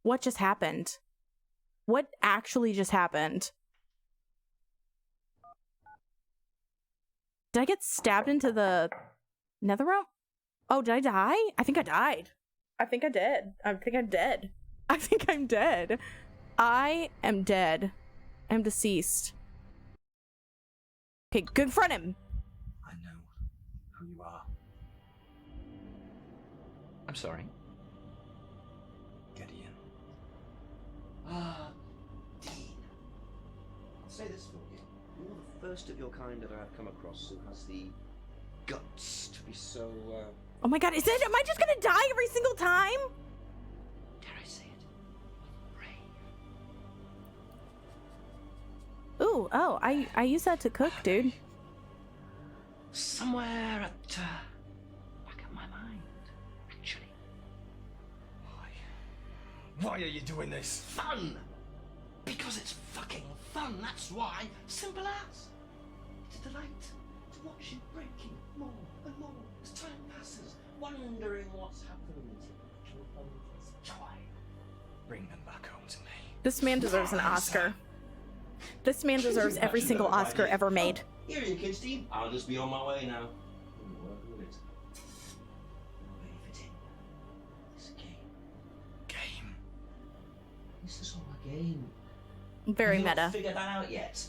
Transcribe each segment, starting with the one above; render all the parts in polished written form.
What just happened? What actually just happened? Did I get stabbed into the nether realm? Oh, did I die? I think I died. I think I did. I think I'm dead. I think I'm dead. I am dead. I'm deceased. Okay, confront him. I know who you are. I'm sorry. Gideon. Dean. I'll say this for you. You're the first of your kind that I've come across who has the guts to be so, Oh my god, am I just gonna die every single time? dare I say it, brave. Ooh, oh, I use that to cook, dude. Somewhere at back of my mind, actually. Why are you doing this? Fun! Because it's fucking fun, that's why. Simple as. It's a delight to watch you breaking more and more as time passes, wondering what's happened. You'll find this joy. Bring them back home to me. This man deserves an Oscar. This man deserves every single Oscar ever made. Here you kids, Dean. I'll just be on my way now. Work with it. Ready for it. It's a game. Game? This is all a game. Very Have you meta. not figured that out yet?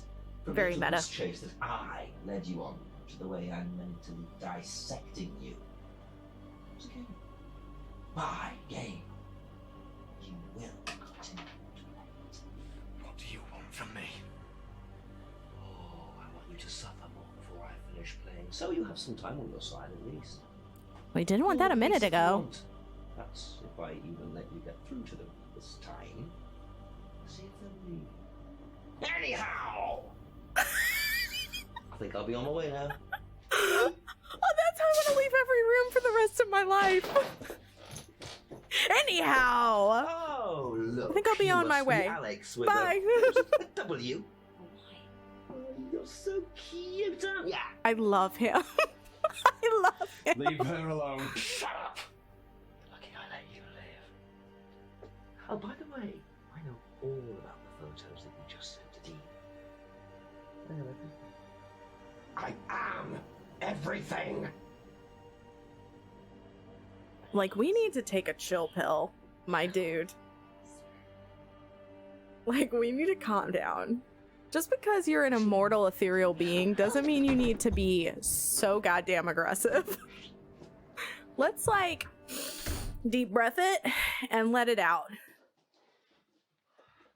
From Very the meta. goose chase that I led you on to the way I'm mentally dissecting you. It's a game. My game. You will continue to play it. What do you want from me? Oh, I want you to suffer more before I finish playing, so you have some time on your side at least. We didn't want that a minute If you ago. want. That's if I even let you get through to them this time. See if they'll leave. Anyhow! I think I'll be on my way now. Oh, that's how I'm gonna leave every room for the rest of my life. Anyhow. Oh, look. I think I'll be you on my must be way. Alex with Bye. a W. Oh, you're so cute, aren't ya? I love him. I love him. Leave her alone. Shut up! Lucky I let you live. Oh, by the way, I know all about the photos that you just sent to Dean. I know everything. I am everything! Like, we need to take a chill pill, my dude. Like, we need to calm down. Just because you're an immortal ethereal being doesn't mean you need to be so goddamn aggressive. Let's, like, deep breath it and let it out.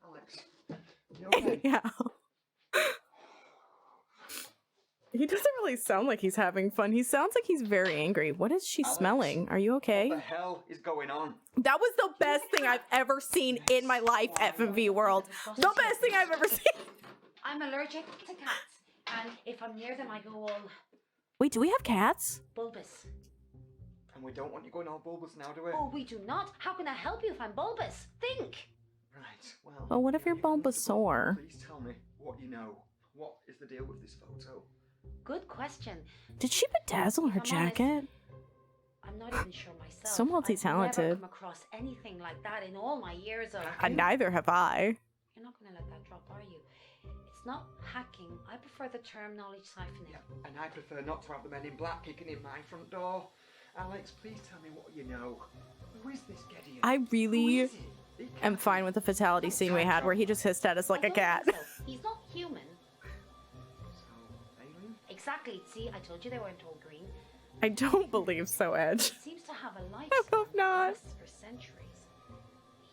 Alex, you okay? Yeah. He doesn't really sound like he's having fun. He sounds like he's very angry. What is she Alex, smelling? Are you okay? What the hell is going on? That was the best thing I've ever seen in my life, FMV world. The best thing I've ever seen. I'm allergic to cats, and if I'm near them, I go all Wait, do we have cats? bulbous. And we don't want you going all bulbous now, do we? Oh, we do not. How can I help you if I'm bulbous? Think. Right, well... Well, what if you're you comfortable? Bulbasaur? Please tell me what you know. What is the deal with this photo? Good question. Did she bedazzle her If I'm honest, jacket? I'm not even sure myself. So multi-talented. I've never come across anything like that in all my years of. Neither have I. You're not going to let that drop, are you? It's not hacking. I prefer the term knowledge siphoning. Yeah, and I prefer not to have the men in black kicking in my front door. Alex, please tell me what you know. Who is this Gideon? I Who really is it? He am can't fine be- with the fatality scene we had where he just hissed at us like a Although cat. himself, he's not human. So, alien? Exactly. See, I told you they weren't all green. I don't believe so, Edge. It seems to have a I lifespan hope that not. lasts for centuries.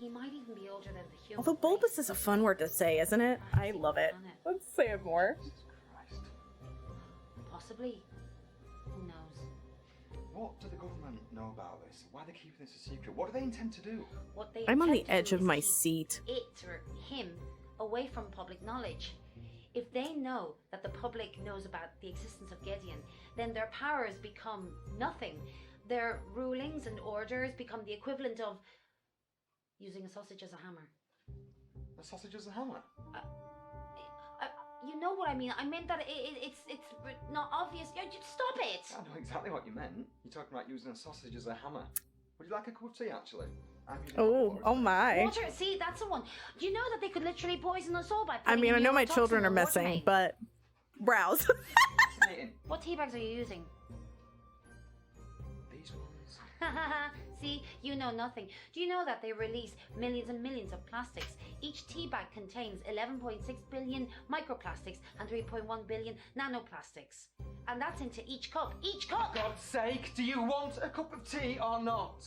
He might even be older than the human. Although bulbous is a fun word to say, isn't it? I love it. Let's say it more. Jesus Christ. Possibly. Who knows? What do the government know about this? Why are they keeping this a secret? What do they intend to do? What they I'm on the intend to edge do of is my keep seat. It or him away from public knowledge. If they know that the public knows about the existence of Gideon, then their powers become nothing. Their rulings and orders become the equivalent of using a sausage as a hammer. A sausage as a hammer? You know what I mean? I meant that it's not obvious. Just stop it. I know exactly what you meant. You're talking about using a sausage as a hammer. Would you like a cup of tea, actually? I mean, Oh my. Water, see, that's the one. Do you know that they could literally poison us all by I mean, I know my neurotoxin children are in water, missing, mate? but browse. Fascinating. What tea bags are you using? These ones. See, you know nothing. Do you know that they release millions and millions of plastics? Each tea bag contains 11.6 billion microplastics and 3.1 billion nanoplastics. And that's into each cup. Each cup! For God's sake, do you want a cup of tea or not?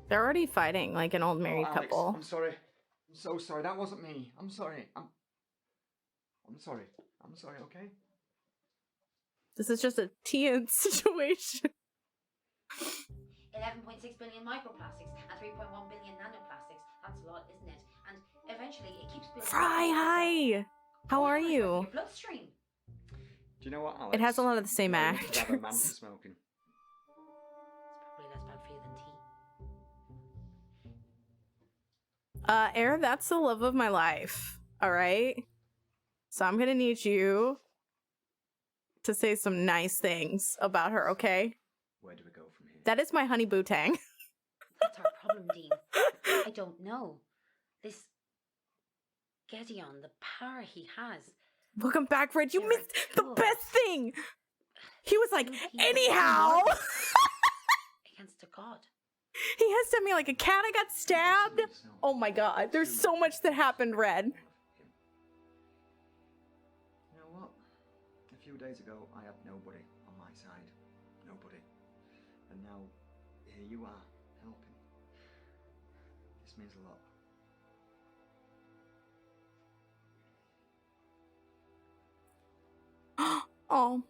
They're already fighting like an old married Alex, couple. I'm sorry. I'm so sorry. That wasn't me. I'm sorry. I'm sorry. I'm sorry, okay? This is just a tea situation. 11.6 billion microplastics and 3.1 billion nanoplastics. That's a lot, isn't it? And eventually it keeps building. Fry, hi. How are you? Your bloodstream. Do you know what, Alex? It has a lot of the same I would rather man for actors. smoking. It's probably less bad for you than tea. Air, that's the love of my life. All right. So I'm gonna need you to say some nice things about her, okay? Where do we go from here? That is my honey boo tang. That's our problem, Dean. I don't know. This Gedeon, the power he has. Welcome back, Red. You You're missed the cool. best thing. He was like, Two people anyhow. Against a god. He has sent me like a cat. I got stabbed. Oh my god. There's so much that happened, Red. You know what? A few days ago, I had nobody on my side. Nobody. And now, here you are, helping. This means a lot. Oh.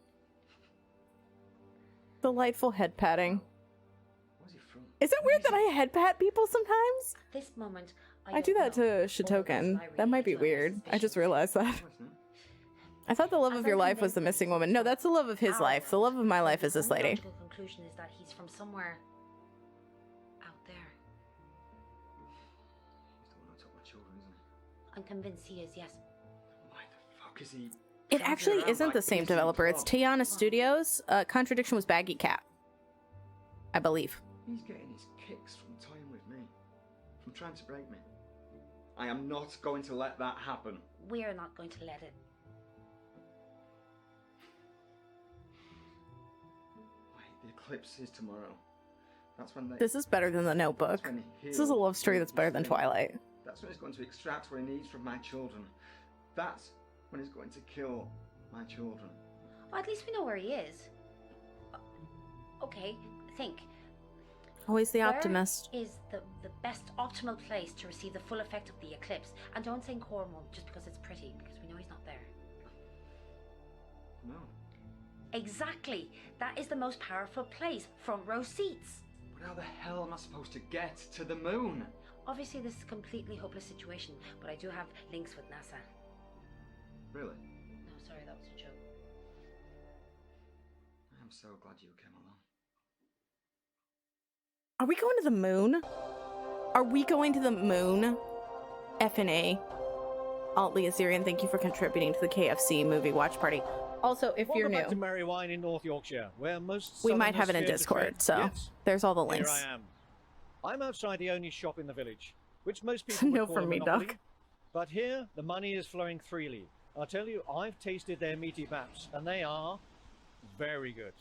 Delightful head patting. Where's he from? Is it weird that I head pat people sometimes? At this moment, I do that to Shitoken. That might be weird. I just realized that. Oh, isn't it? I thought the love As of I'm your life was convinced the that missing he's woman. from No, that's the love of his our life. The world, love of my life the is this only lady. logical conclusion is that he's from somewhere out there. He's the one who took my children, isn't he? I'm convinced he is, yes. Why the fuck is he? It dancing actually around isn't like the same Disney developer. It's Club? Tiana Studios. Contradiction was Baggy Cat, I believe. He's getting his kicks from toying with me, from trying to break me. I am not going to let that happen. We're not going to let it. Wait, the eclipse is tomorrow. That's when they. This is better than The Notebook. that's when he This is a heals love story that's better than his thing. Twilight. That's when he's going to extract what he needs from my children. That's when he's going to kill my children. Well, at least we know where he is. Okay, think. Always the Where optimist. is the best optimal place to receive the full effect of the eclipse? And don't say Cornwall just because it's pretty, because we know he's not there. No. Exactly. That is the most powerful place. Front row seats. But how the hell am I supposed to get to the moon? Obviously, this is a completely hopeless situation, but I do have links with NASA. Really? No, sorry, that was a joke. I'm so glad you came along. Are we going to the moon? Are we going to the moon? F&A. Altly Assyrian, thank you for contributing to the KFC movie watch party. Also, if you're Welcome back to new, Merry Wine in North Yorkshire, where most we might have it in Southerners fear to Discord, tread. so Yes, there's all the here links. I am. I'm outside the only shop in the village, which most people would No call for a me, monopoly. Doc. But here, the money is flowing freely. I'll tell you, I've tasted their meaty baps, and they are very good.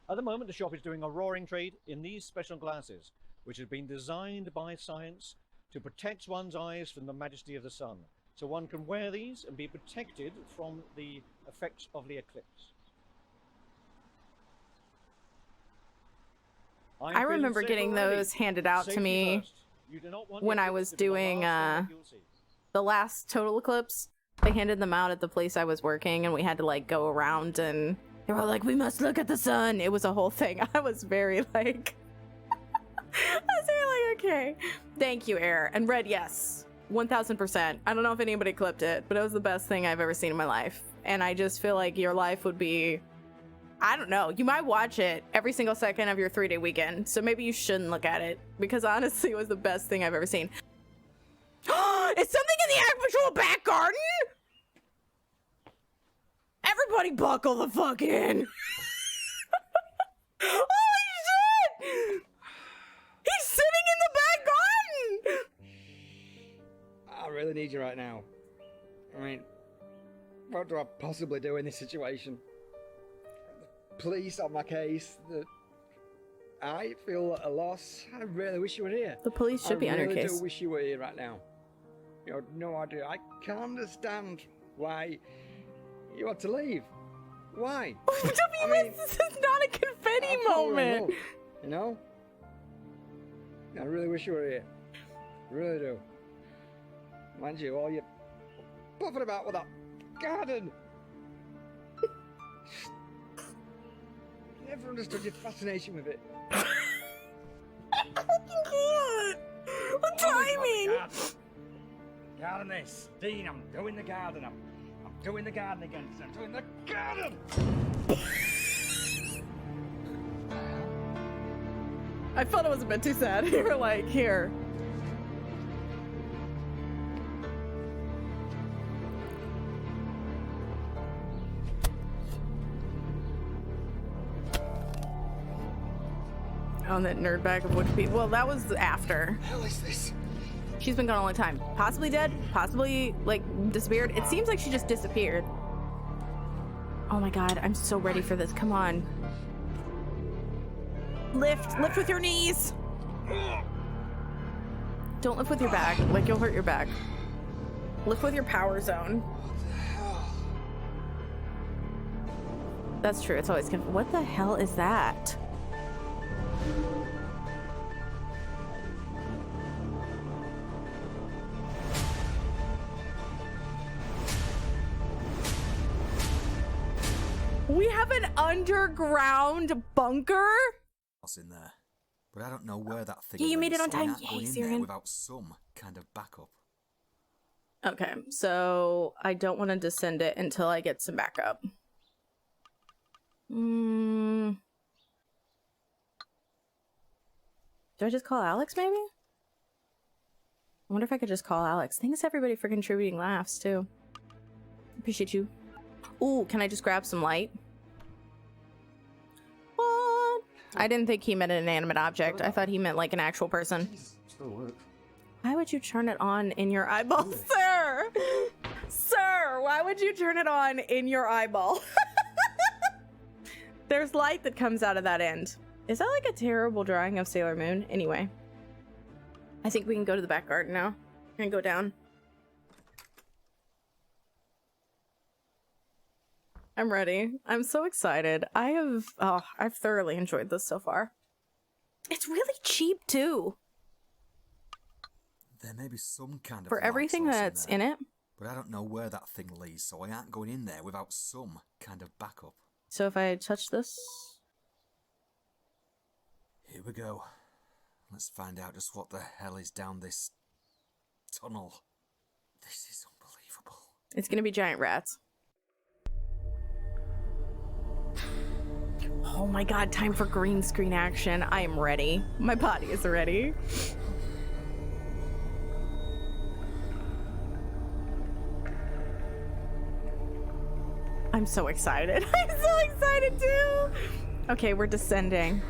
At the moment, the shop is doing a roaring trade in these special glasses, which have been designed by science to protect one's eyes from the majesty of the sun. So one can wear these and be protected from the effects of the eclipse. I'm I feeling remember safe getting already. those handed out to Safety me first. You do not want when the I eclipse was to be the doing, last thing that you'll see. the last total eclipse. They handed them out at the place I was working, and we had to like go around, and they were like, we must look at the sun. It was a whole thing. I was very like okay. Thank you, Air. And Red, yes, 1000%. I don't know if anybody clipped it, but it was the best thing I've ever seen in my life. And I just feel like your life would be, I don't know, you might watch it every single second of your 3-day weekend. So maybe you shouldn't look at it, because honestly, it was the best thing I've ever seen. Is something in the actual back garden? Everybody buckle the fuck in. Holy shit! He's sitting in the really need you right now. I mean, what do I possibly do in this situation? The police on my case. I feel at a loss. I really wish you were here. The police should be on your I really case. do wish you were here right now. You have no idea. I can't understand why you had to leave. Why? WS, this is not a confetti I thought we were in moment. love, you know? I really wish you were here. I really do. Mind you, all you puffing about with that garden. Never understood your fascination with it. I can't. The timing. Garden this. Dean, I'm doing the garden. I'm doing the garden again. I'm doing the garden! I felt it was a bit too sad. You were like, here. On that nerd bag of Wikipedia. Well, that was after. What the hell is this? She's been gone a long time. Possibly dead, possibly, like, disappeared. It seems like she just disappeared. Oh my god, I'm so ready for this. Come on. Lift with your knees. Don't lift with your back, like you'll hurt your back. Lift with your power zone. That's true, it's always what the hell is that? We have an underground bunker? What's in there? But I don't know where that thing Yeah, you made is, it on so I time. can't go Yay, in there Siren. without some kind of backup. Okay, so I don't want to descend it until I get some backup. Do I just call Alex, maybe? I wonder if I could just call Alex. Thanks everybody for contributing laughs, too. Appreciate you. Ooh, can I just grab some light? What? I didn't think he meant an inanimate object. I thought he meant like an actual person. Still works. Why would you turn it on in your eyeball, sir? Sir, why would you turn it on in your eyeball? There's light that comes out of that end. Is that like a terrible drawing of Sailor Moon? Anyway. I think we can go to the back garden now. We're gonna go down. I'm ready. I'm so excited. I've thoroughly enjoyed this so far. It's really cheap too. There may be some kind of For light everything source that's there, in it. but I don't know where that thing leads, so I aren't going in there without some kind of backup. So if I touch this, Here we go. Let's find out just what the hell is down this tunnel. This is unbelievable. it's gonna be giant rats. Oh my god, time for green screen action. I am ready. My body is ready. I'm so excited. I'm so excited too. Okay, we're descending.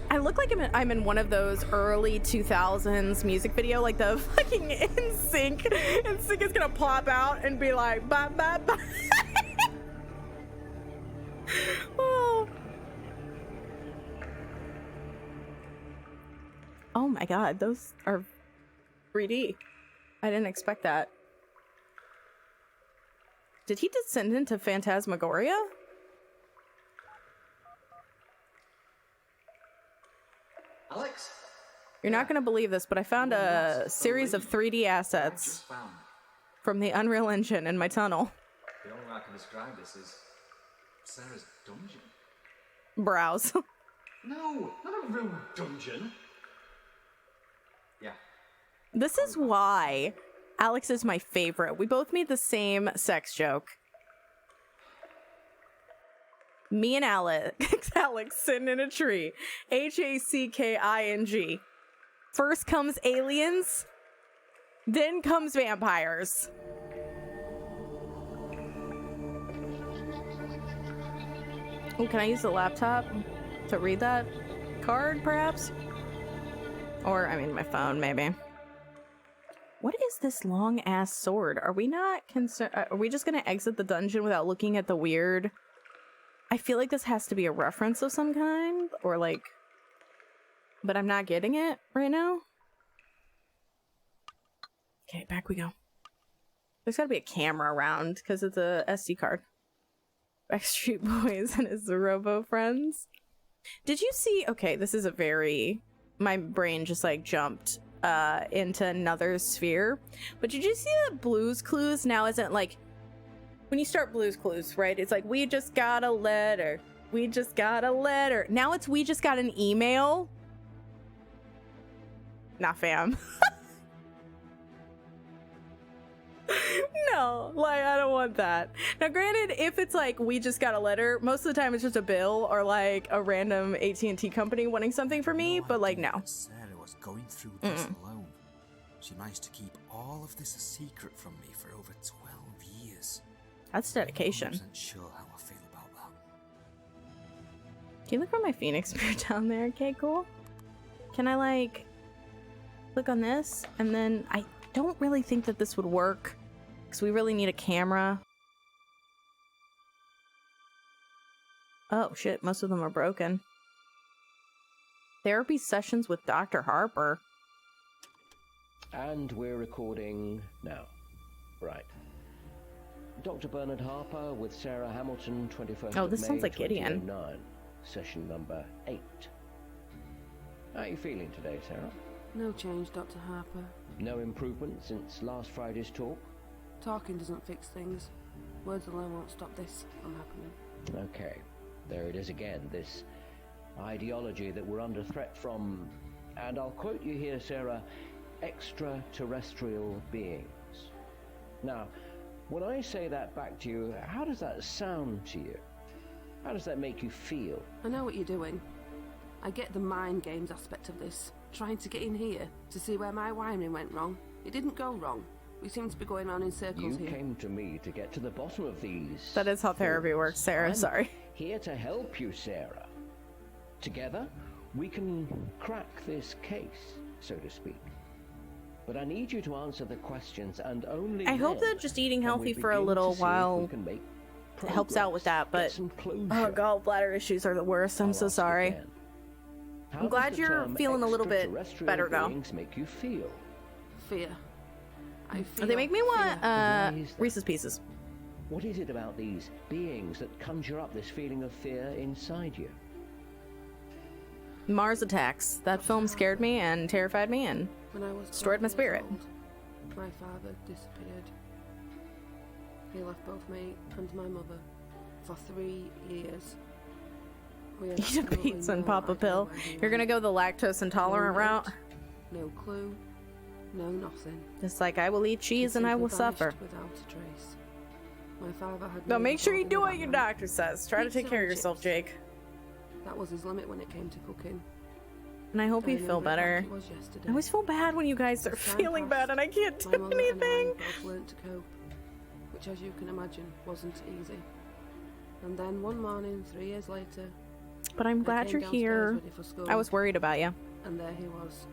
I look like I'm in one of those early 2000s music video, like the fucking NSYNC. NSYNC is gonna pop out and be like, bye, bye, bye. Oh. Oh my god, those are 3D. I didn't expect that. Did he descend into Phantasmagoria? Alex? You're not gonna believe this, but I found a series of 3D assets Just found. from the Unreal Engine in my tunnel. The only way I can describe this is Sarah's dungeon. Browse. No, not a real dungeon. Yeah. This is why Alex is my favorite. We both made the same sex joke. Me and Alex sitting in a tree. H-A-C-K-I-N-G. First comes aliens, then comes vampires. Oh, can I use the laptop to read that card, perhaps? Or, I mean, my phone, maybe. What is this long ass sword? Are we not concerned? Are we just gonna exit the dungeon without looking at the weird? I feel like this has to be a reference of some kind, or like, but I'm not getting it right now. Okay, back we go. There's gotta be a camera around because it's a SD card. Backstreet Boys and his Robo friends. Did you see? Okay, this is a very. My brain just like jumped into another sphere. But did you see that Blue's Clues now isn't like when you start Blue's Clues, right? It's like we just got a letter. We just got a letter. Now it's we just got an email. Nah, fam. No, like I don't want that. Now granted, if it's like we just got a letter, most of the time it's just a bill or like a random AT&T company wanting something for me, but like no. Sarah was going through this alone. She managed to keep all of this a secret from me for over 12 years. That's dedication. I wasn't sure how I feel about that. Can you look for my Phoenix Spirit down there? Okay, cool. Can I like click on this? And then I don't really think that this would work because we really need a camera. Oh shit, most of them are broken. Therapy sessions with Dr. Harper. And we're recording now. Right. Dr. Bernard Harper with Sarah Hamilton, 21st Oh, this of sounds May, like Gideon. 2009. Session number 8. How are you feeling today, Sarah? No change, Dr. Harper. No improvement since last Friday's talk? Talking doesn't fix things. Words alone won't stop this from happening. Okay. There it is again, this ideology that we're under threat from, and I'll quote you here, Sarah, extraterrestrial beings. Now, when I say that back to you, how does that sound to you? How does that make you feel? I know what you're doing. I get the mind games aspect of this. Trying to get in here to see where my wiring went wrong. It didn't go wrong. We seem to be going on in circles You here. came to me to get to the bottom of these. That is how therapy works, Sarah. I'm Sorry. Here to help you, Sarah. Together, we can crack this case, so to speak. But I need you to answer the questions, and only I hope then that just eating can healthy we for a begin little to see if while we can make helps out with that, progress, but get some oh, closure. gallbladder issues are the worst. I'm I'll so ask sorry. again. How I'm glad does the you're term feeling a little bit extraterrestrial better now. beings make you feel? Fear. I feel They make me want fear. Why is that? Reese's Pieces. What is it about these beings that conjure up this feeling of fear inside you? Mars Attacks. That film scared me and terrified me and When I was destroyed my 12 years spirit. old, my father disappeared. He left both me and my mother for 3 years. We had Eat a absolutely pizza and no pop a idea pill. where he You're gonna went. go the lactose intolerant No route. note, no clue, no nothing. Just like I will eat cheese He and I simply will suffer. vanished without a trace. My father had No, no make sure you do what involvement your in that doctor says. Try to Pizza take care of and yourself, chips. Jake. That was his limit when it came to cooking. And I hope you I feel remember it better. like it was yesterday. I always feel bad when you guys are As time feeling bad passed, and I can't My do mother and I anything. both learned to cope, which, as you can imagine, wasn't easy. And then one morning, 3 years later, But I'm I glad came you're downstairs here. ready for school, I was worried about you. and there he was,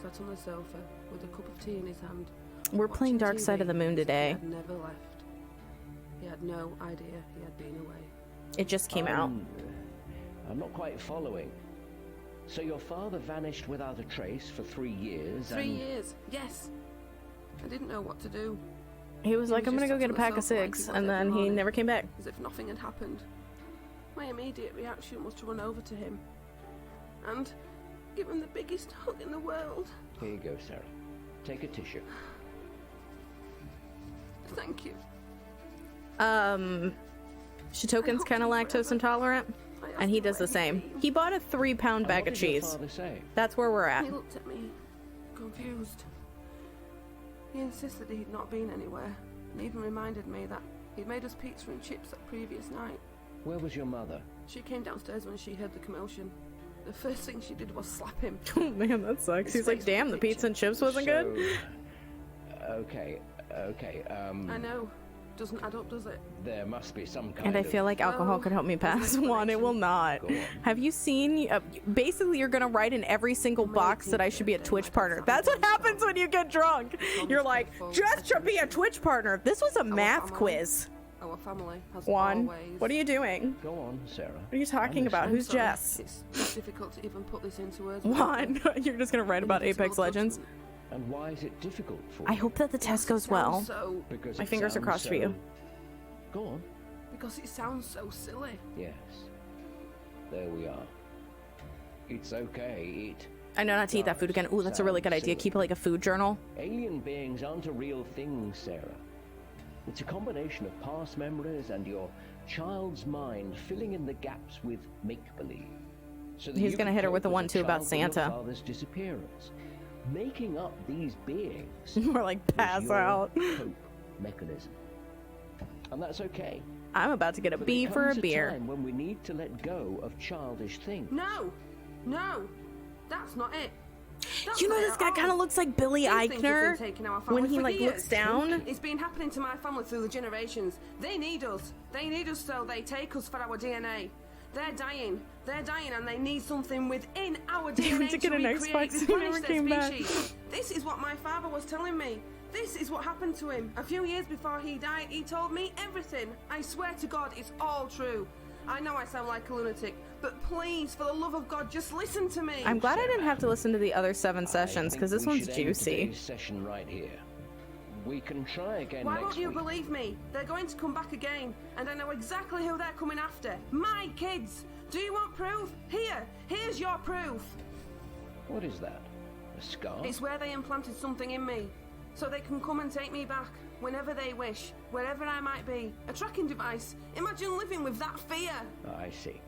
sat on the sofa with a cup of tea in his hand. We're playing watching Dark Side TV of the Moon as if today. He had never left. He had no idea he had been away. It just came out. I'm not quite following. So your father vanished without a trace for 3 years, 3 and years, yes. I didn't know what to do, He was he like, was I'm gonna just go sat get a on the pack of sofa like he cigs, was and every then he morning. never came back. as if nothing had happened. My immediate reaction was to run over to him and give him the biggest hug in the world. here you go, Sarah. Take a tissue. Thank you. Shitoken's kind of lactose intolerant, I asked and he him does the where he'd same. been. He bought a 3-pound And bag what of did your cheese. father say? That's where we're at. He looked at me, confused. He insisted he'd not been anywhere, and even reminded me that he'd made us pizza and chips that previous night. Where was your mother? She came downstairs when she heard the commotion. The first thing she did was slap him. Oh man, that sucks. He's like, damn, the pizza and chips wasn't good. Okay. I know. Doesn't add up, does it? There must be some kind And I of... feel like alcohol Well, could help me pass there's an one. It will explanation. not. Go on. Have you seen? Basically, you're gonna write in every single box that I should be a Twitch partner. That's what happens when you get drunk. You're like, just to be a Twitch partner. This was a math family. quiz. Our family has Juan, always... what are you doing? Go on, Sarah. What are you talking about? I'm Who's sorry, Jess? It's difficult to even put this into words. Juan, you're just gonna write about Apex Legends? And why is it difficult for I you? hope that the test goes well. So, Because My it fingers are sounds crossed for you. Go on. because it sounds so silly. Yes. There we are. It's okay. I know not to eat that food again. Ooh, that's a really good idea. Keep it like a food journal. Alien beings aren't a real thing, Sarah. It's a combination of past memories and your child's mind filling in the gaps with make-believe. So that He's you gonna can hit her cope with the a 1-2 about child from your Santa. father's disappearance. Making up these beings More like is pass your out. cope mechanism. And that's okay. I'm about to get a But B there for a comes beer. time when we need to let go of childish things. No, that's not it. That's You know not this it guy at all. kind of looks like Billy These things have been Eichner taking our family when he for like years. looks down. It's been happening to my family through the generations. They need us. They need us so they take us for our DNA. They're dying, and they need something within our They went DNA to to get an recreate, Xbox and he replenish never their came back. species. This is what my father was telling me. This is what happened to him. A few years before he died, he told me everything. I swear to God, it's all true. I know I sound like a lunatic, but please, for the love of God, just listen to me. I'm glad I didn't have to listen to the other 7 sessions because this one's juicy. Today's session right here. We can try again Why next won't you week. believe me? They're going to come back again, and I know exactly who they're coming after. My kids! Do you want proof? Here's your proof. What is that? A scar? It's where they implanted something in me, so they can come and take me back whenever they wish, wherever I might be. A tracking device. Imagine living with that fear. I see.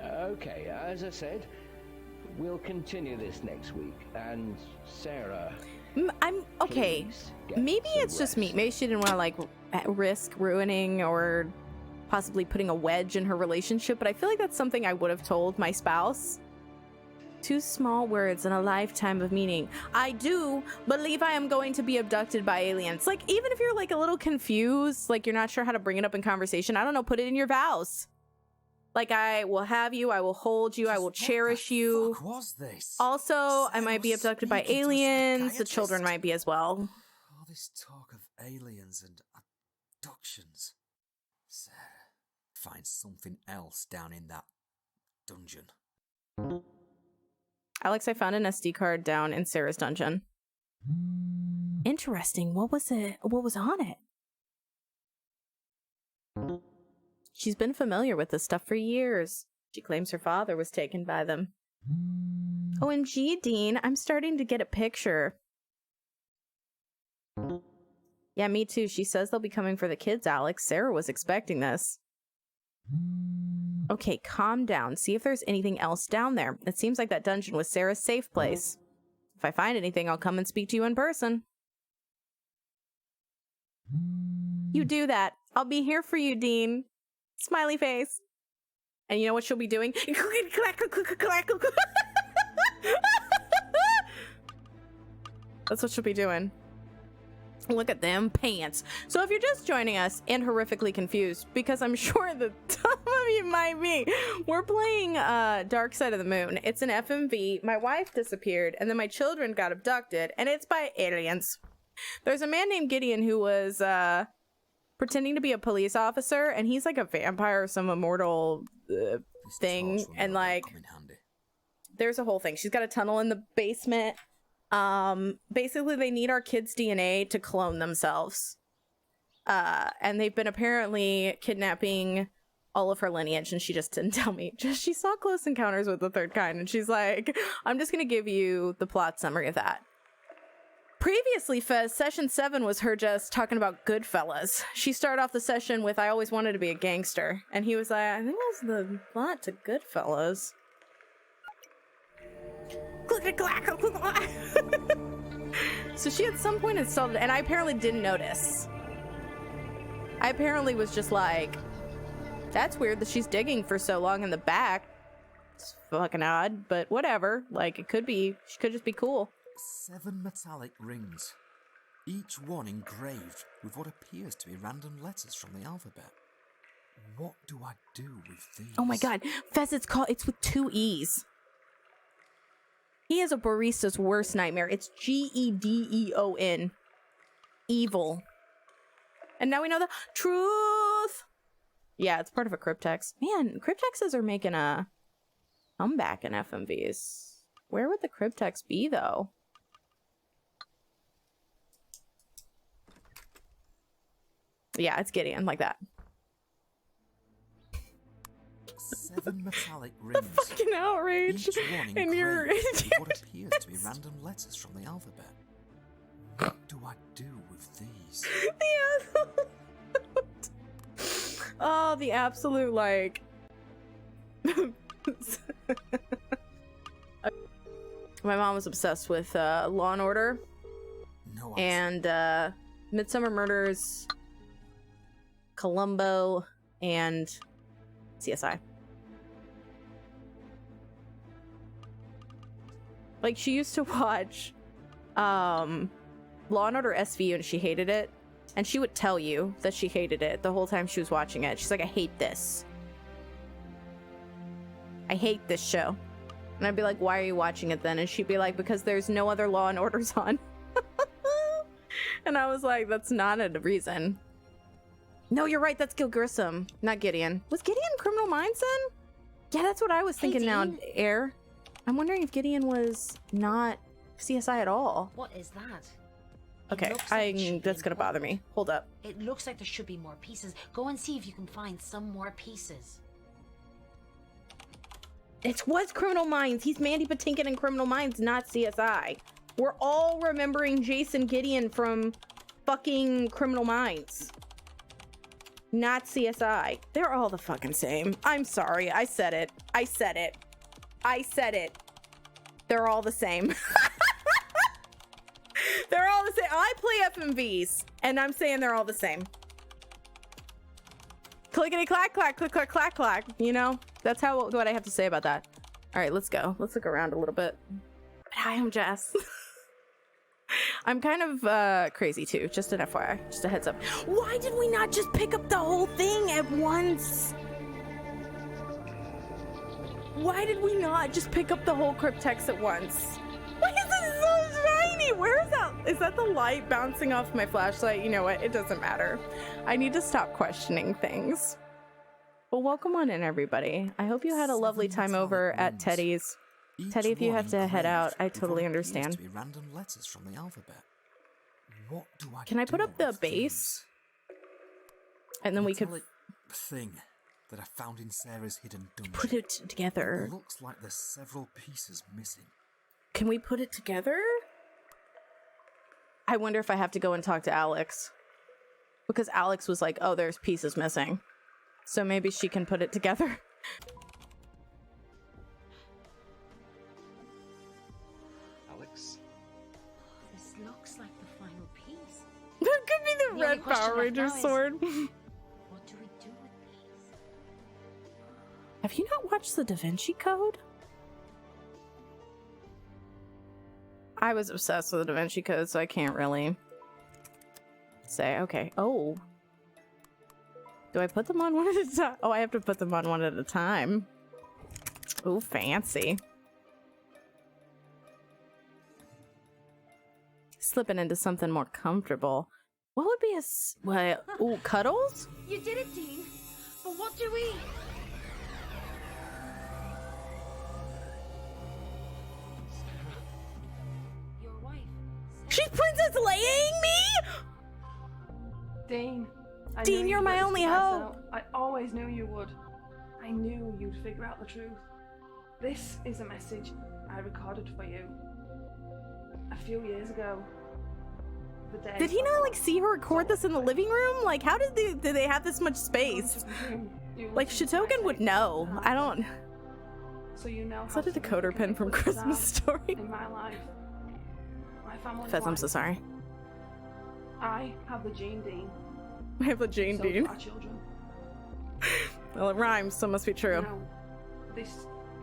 Okay, as I said, we'll continue this next week. And Sarah, I'm okay. please get Maybe some it's just me. rest. Maybe she didn't want to like risk ruining or possibly putting a wedge in her relationship, but I feel like that's something I would have told my spouse. 2 small words and a lifetime of meaning. I do believe I am going to be abducted by aliens. Like, even if you're like a little confused, like you're not sure how to bring it up in conversation, I don't know, put it in your vows. Like, I will have you, I will hold you, I will cherish you. What was this? Also, I Sarah might be was abducted by speaking to a aliens. The children psychiatrist. might be as well. All this talk of aliens and abductions. Sarah, find something else down in that dungeon. Alex, I found an SD card down in Sarah's dungeon. Interesting. What was it? What was on it? She's been familiar with this stuff for years. She claims her father was taken by them. OMG, Dean, I'm starting to get a picture. Yeah, me too. She says they'll be coming for the kids, Alex. Sarah was expecting this. Okay, calm down. See if there's anything else down there. It seems like that dungeon was Sarah's safe place. If I find anything, I'll come and speak to you in person. You do that. I'll be here for you, Dean. Smiley face. And you know what she'll be doing? That's what she'll be doing. Look at them pants. So if you're just joining us and horrifically confused, because I'm sure that some of you might be, we're playing Dark Side of the Moon. It's an FMV. My wife disappeared, and then my children got abducted, and it's by aliens. There's a man named Gideon who was pretending to be a police officer, and he's like a vampire or some immortal This thing, torch will and no doubt like come in handy. there's a whole thing. She's got a tunnel in the basement. Basically they need our kids' DNA to clone themselves. And they've been apparently kidnapping all of her lineage, and she just didn't tell me. Just she saw Close Encounters with the Third Kind, and she's like, I'm just gonna give you the plot summary of that. Previously, Fez, session 7 was her just talking about Goodfellas. She started off the session with, I always wanted to be a gangster. And he was like, I think that was the plot to Goodfellas. So she at some point installed it, and I apparently didn't notice. I apparently was just like, that's weird that she's digging for so long in the back. It's fucking odd, but whatever. Like, it could be, she could just be cool. 7 metallic rings. each one engraved with what appears to be random letters from the alphabet. What do I do with these? Oh my god, Fez, it's with 2 E's. He is a barista's worst nightmare. It's Gedeon. Evil. And now we know the truth. Yeah, it's part of a cryptex. Man, cryptexes are making a comeback in FMVs. Where would the cryptex be, though? Yeah, it's Gideon, like that. 7 metallic rings. The fucking outrage. Each one And you're... engraved with what appears to be random letters from the alphabet. What do I do with these? Oh, the absolute, like... My mom was obsessed with Law and Order. No And Midsummer Murders, Columbo, and CSI. Like, she used to watch Law and Order SVU and she hated it. And she would tell you that she hated it the whole time she was watching it. She's like, I hate this. I hate this show. And I'd be like, why are you watching it then? And she'd be like, because there's no other Law and Orders on. And I was like, that's not a reason. No, you're right. That's Gil Grissom, not Gideon. Was Gideon Criminal Minds then? Yeah, that's what I was thinking now, Air. I'm wondering if Gideon was not CSI at all. What is that? Okay, that's gonna bother me. Hold up. It looks like there should be more pieces. Go and see if you can find some more pieces. It was Criminal Minds. He's Mandy Patinkin in Criminal Minds, not CSI. We're all remembering Jason Gideon from fucking Criminal Minds. Not CSI. They're all the fucking same. I'm sorry. I said it. I said it. I said it. They're all the same. They're all the same. I play FMVs, and I'm saying they're all the same. Clickety clack clack, click clack clack clack. You know, that's what I have to say about that. All right, let's go. Let's look around a little bit. Hi, I'm Jess. I'm kind of crazy too. Just an FYI, just a heads up. Why did we not just pick up the whole thing at once? Why did we not just pick up the whole cryptex at once? Why is it so shiny? Where is that? Is that the light bouncing off my flashlight? You know what? It doesn't matter. I need to stop questioning things. Well, welcome on in, everybody. I hope you had a lovely time over at Teddy's. Teddy, if you have to head out, I totally understand. Random letters from the alphabet. What do I Can I put up the base? And then we could thing that I found in Sarah's hidden dungeon. put it together. It looks like there's several pieces missing. Can we put it together? I wonder if I have to go and talk to Alex. Because Alex was like, oh, there's pieces missing. So maybe she can put it together. Alex? This looks like the final piece. That could be the The only red question Power left Ranger now is- sword. What do we do with these? Have you not watched the Da Vinci Code? I was obsessed with the Da Vinci Code, so I can't really say, okay. Oh. Do I put them on one at a time? Oh, I have to put them on one at a time. Ooh, fancy. Slipping into something more comfortable. What would be what? Ooh, cuddles? You did it, Dean. But what do we? Your wife. She's Princess Leiaing me? Dean. I Dean, knew you're you'd my let this only mess hope. out. I always knew you would. I knew you'd figure out the truth. This is a message I recorded for you a few years ago. The day Did he not like see her record this in the living room? Like, how did they have this much space? Like, Shitogen would know. I don't. So you know Is how that a decoder pin from Christmas Story? in my life. My family's Fez, I'm life. so sorry. I have the gene, Dean. I have a Jane So do Dean. our children. Well, it rhymes, so it must be true. Now, this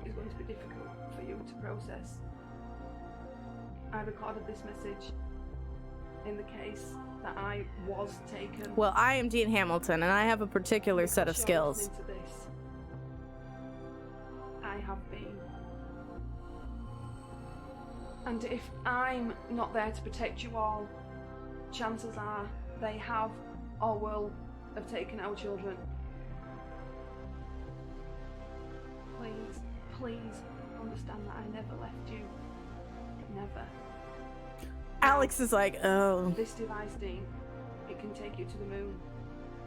is going to be difficult for you to process. I recorded this message in the case that I was taken. Well, I am Dean Hamilton, and I have a particular set of Because you're skills. listening to this, I have been. And if I'm not there to protect you all, chances are they have or will have taken our children. Please, please understand that I never left you. Never. Alex is like, oh. This device, Dean, it can take you to the moon.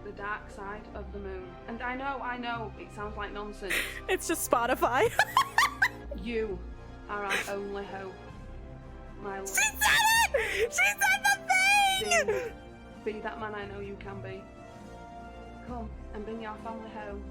The dark side of the moon. And I know, it sounds like nonsense. It's just Spotify. You are our only hope. My love. She said it! She said the thing! Dean, be that man I know you can be. Come and bring your family home.